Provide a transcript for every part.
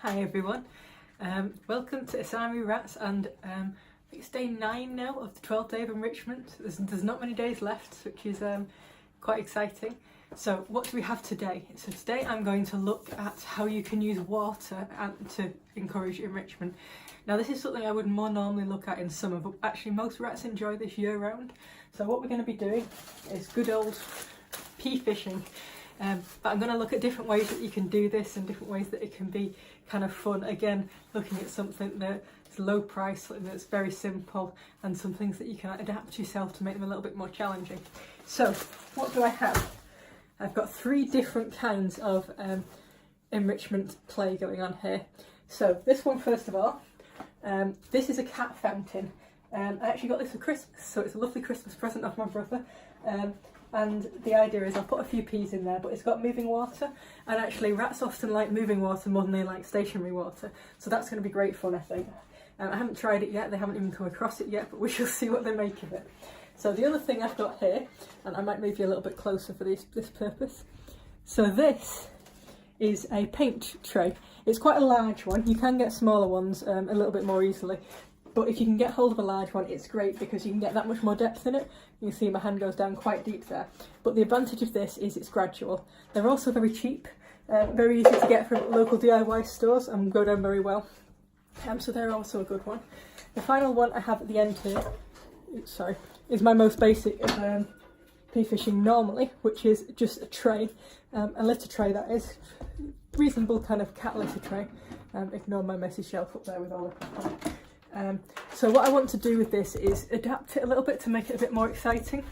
Hi everyone, welcome to Asami Rats, and I think it's day 9 now of the 12th day of enrichment. There's not many days left, which is quite exciting. So what do we have today? So today I'm going to look at how you can use water to encourage enrichment. Now this is something I would more normally look at in summer, but actually most rats enjoy this year round. So what we're going to be doing is good old pea fishing. But I'm going to look at different ways that you can do this and different ways that it can be kind of fun. Again, looking at something that's low price, something that's very simple, and some things that you can adapt yourself to make them a little bit more challenging. So what do I have? I've got 3 different kinds of enrichment play going on here. So this one, first of all, this is a cat fountain. I actually got this for Christmas, so it's a lovely Christmas present off my brother. And the idea is I'll put a few peas in there, but it's got moving water, and actually rats often like moving water more than they like stationary water, so that's going to be great fun, I think. I haven't tried it yet, they haven't even come across it yet, but we shall see what they make of it. So the other thing I've got here, and I might move you a little bit closer for this purpose, so this is a paint tray. It's quite a large one. You can get smaller ones a little bit more easily, but if you can get hold of a large one, it's great because you can get that much more depth in it. You can see my hand goes down quite deep there. But the advantage of this is it's gradual. They're also very cheap, very easy to get from local DIY stores and go down very well. So they're also a good one. The final one I have at the end here, is my most basic of pea fishing normally, which is just a tray, a litter tray that is, reasonable kind of cat litter tray. Ignore my messy shelf up there with all of that. So what I want to do with this is adapt it a little bit to make it a bit more exciting.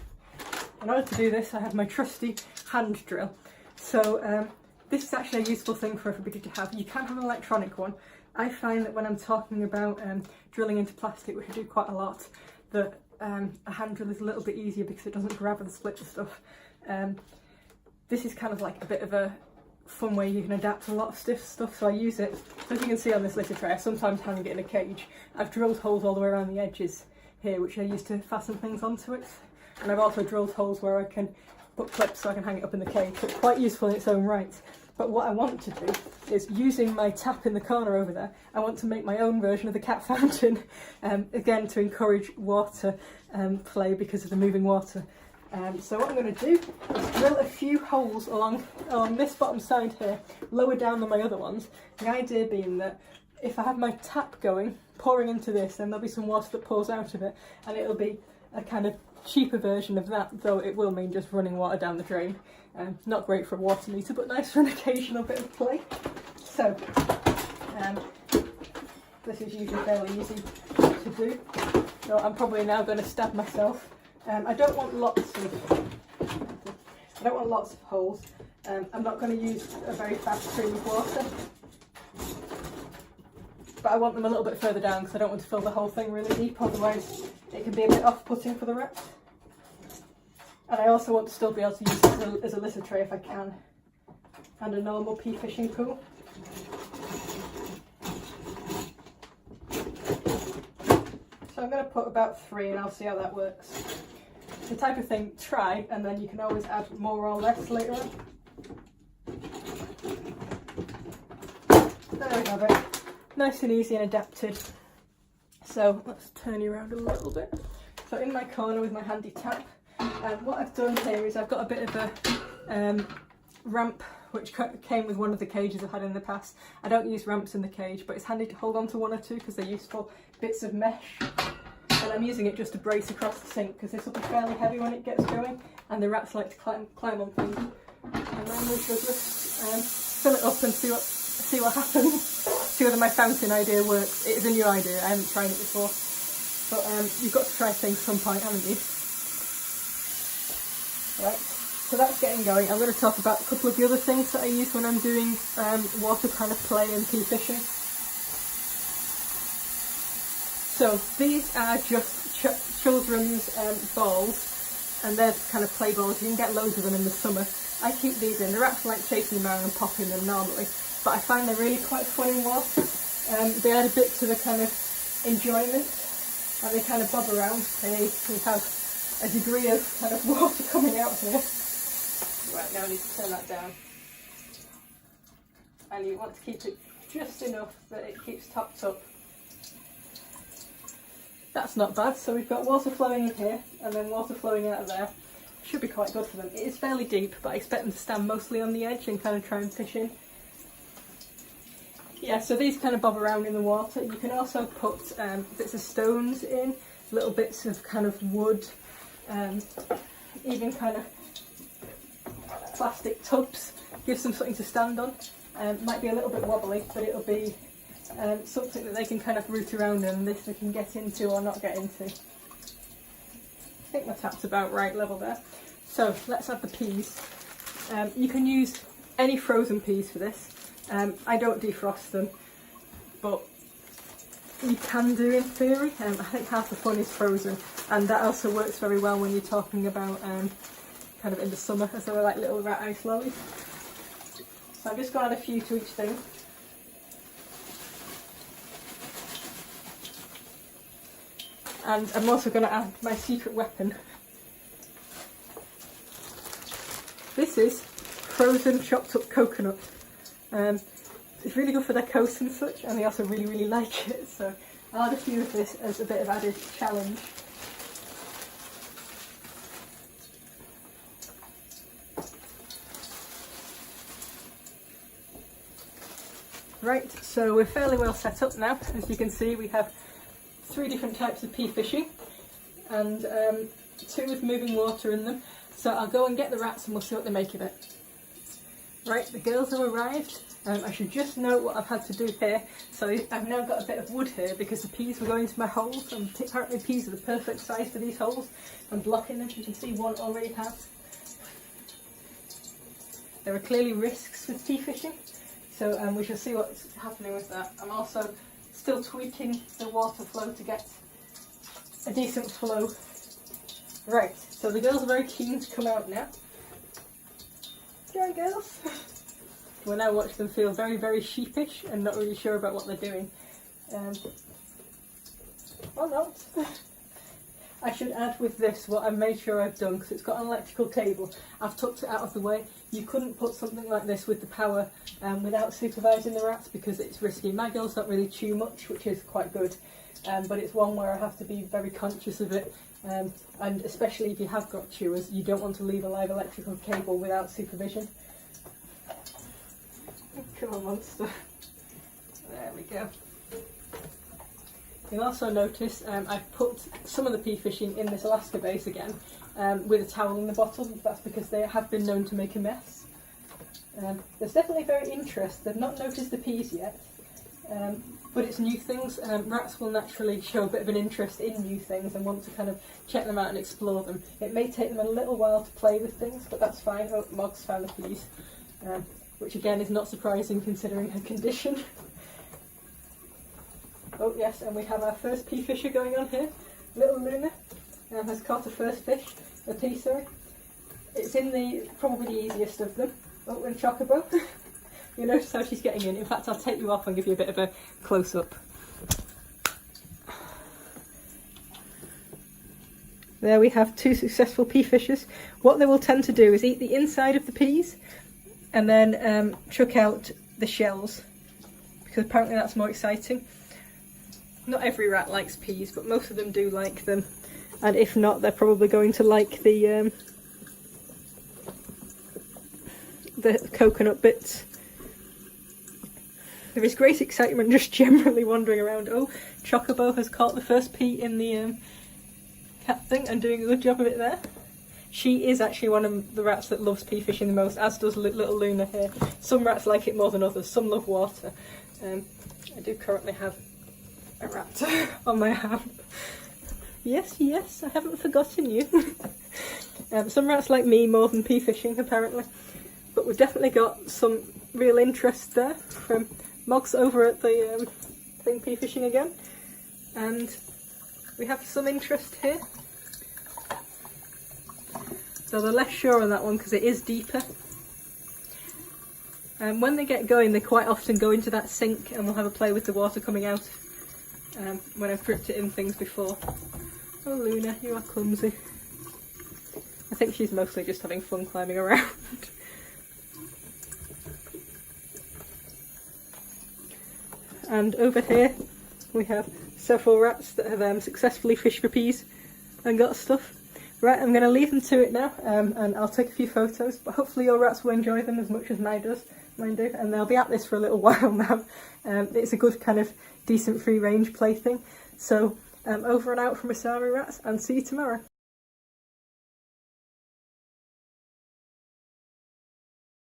In order to do this, I have my trusty hand drill. So this is actually a useful thing for everybody to have. You can have an electronic one. I find that when I'm talking about drilling into plastic, which I do quite a lot, that a hand drill is a little bit easier because it doesn't grab and split the stuff. This is kind of like a bit of a fun way you can adapt a lot of stiff stuff, so I use it. So as you can see on this litter tray, I sometimes hang it in a cage. I've drilled holes all the way around the edges here, which I use to fasten things onto it, and I've also drilled holes where I can put clips so I can hang it up in the cage, so it's quite useful in its own right. But what I want to do is, using my tap in the corner over there, I want to make my own version of the cat fountain, again to encourage water play because of the moving water. So what I'm going to do is drill a few holes along this bottom side here, lower down than my other ones. The idea being that if I have my tap going, pouring into this, then there'll be some water that pours out of it, and it'll be a kind of cheaper version of that, though it will mean just running water down the drain. Not great for a water meter, but nice for an occasional bit of play. So this is usually fairly easy to do. So I'm probably now going to stab myself. I don't want lots of holes. I'm not going to use a very fast stream of water, but I want them a little bit further down because I don't want to fill the whole thing really deep, otherwise it can be a bit off-putting for the rats. And I also want to still be able to use it as a litter tray if I can, and a normal pea fishing pool. So I'm going to put about 3 and I'll see how that works. It's the type of thing, try, and then you can always add more or less later on. There we have it. Nice and easy and adapted. So let's turn you around a little bit. So in my corner with my handy tap, what I've done here is I've got a bit of a ramp which came with one of the cages I've had in the past. I don't use ramps in the cage, but it's handy to hold on to 1 or 2 because they're useful bits of mesh. And I'm using it just to brace across the sink because this will be fairly heavy when it gets going, and the rats like to climb on things. And then we shall just fill it up and see what happens. See whether my fountain idea works. It is a new idea, I haven't tried it before. But you've got to try things some point, haven't you? Right, so that's getting going. I'm going to talk about a couple of the other things that I use when I'm doing water kind of play and pea fishing. So these are just children's balls, and they're kind of play balls. You can get loads of them in the summer. I keep these in. The rats like chasing them around and popping them normally, but I find they're really quite fun in water. They add a bit to the kind of enjoyment, and they kind of bob around. They have a degree of kind of water coming out here. Right, now I need to turn that down. And you want to keep it just enough that it keeps topped up. That's not bad. So we've got water flowing in here and then water flowing out of there. Should be quite good for them. It is fairly deep, but I expect them to stand mostly on the edge and kind of try and fish in. Yeah, so these kind of bob around in the water. You can also put bits of stones in, little bits of kind of wood, even kind of plastic tubs. Gives them something to stand on. Might be a little bit wobbly, but it'll be something that they can kind of root around in, and this they can get into or not get into. I think my tap's about right level there. So let's add the peas. You can use any frozen peas for this. I don't defrost them, but you can do in theory. I think half the fun is frozen, and that also works very well when you're talking about kind of in the summer, as they were like little rat ice lollies. So I'm just going to add a few to each thing. And I'm also going to add my secret weapon. This is frozen chopped up coconut. It's really good for their coats and such, and they also really, really like it. So I'll add a few of this as a bit of added challenge. Right, so we're fairly well set up now. As you can see, we have 3 different types of pea fishing and 2 with moving water in them. So I'll go and get the rats and we'll see what they make of it. Right, the girls have arrived. I should just note what I've had to do here. So I've now got a bit of wood here because the peas were going into my holes, and apparently peas are the perfect size for these holes. I'm blocking them. You can see one already has. There are clearly risks with pea fishing, so we shall see what's happening with that. I'm also still tweaking the water flow to get a decent flow. Right, so the girls are very keen to come out now. Go girls! We'll now watch them feel very, very sheepish and not really sure about what they're doing. Or not. I should add with this what I've made sure I've done, because it's got an electrical cable. I've tucked it out of the way. You couldn't put something like this with the power without supervising the rats because it's risky. My girls don't really chew much, which is quite good, but it's one where I have to be very conscious of it. And especially if you have got chewers, you don't want to leave a live electrical cable without supervision. Come on, monster. There we go. You'll also notice I've put some of the pea fishing in this Alaska base again with a towel in the bottom. That's because they have been known to make a mess. There's definitely very interest. They've not noticed the peas yet, but it's new things. Rats will naturally show a bit of an interest in new things and want to kind of check them out and explore them. It may take them a little while to play with things, but that's fine. Oh, Mog's found the peas, which again is not surprising considering her condition. Oh yes, and we have our first pea fisher going on here. Little Luna has caught the first fish, a pea, sorry. It's in the probably the easiest of them. Oh, and Chocobo. You'll notice how she's getting in. In fact, I'll take you off and give you a bit of a close-up. There we have 2 successful pea fishers. What they will tend to do is eat the inside of the peas and then chuck out the shells, because apparently that's more exciting. Not every rat likes peas, but most of them do like them, and if not, they're probably going to like the coconut bits. There is great excitement just generally wandering around. Oh, Chocobo has caught the first pea in the cat thing and doing a good job of it there. She is actually one of the rats that loves pea fishing the most, as does little Luna here. Some rats like it more than others, some love water. I do currently have a rat on my arm. Yes, yes, I haven't forgotten you. Some rats like me more than pea fishing, apparently. But we've definitely got some real interest there from Mog's over at the thing pea fishing again. And we have some interest here. So they're less sure on that one because it is deeper. And when they get going, they quite often go into that sink and we'll have a play with the water coming out when I've dripped it in things before. Oh Luna, you are clumsy. I think she's mostly just having fun climbing around. And over here we have several rats that have successfully fished for peas and got stuff. Right, I'm going to leave them to it now, and I'll take a few photos, but hopefully your rats will enjoy them as much as mine do, and they'll be at this for a little while now. It's a good kind of decent free range plaything. So over and out from Asami Rats, and see you tomorrow.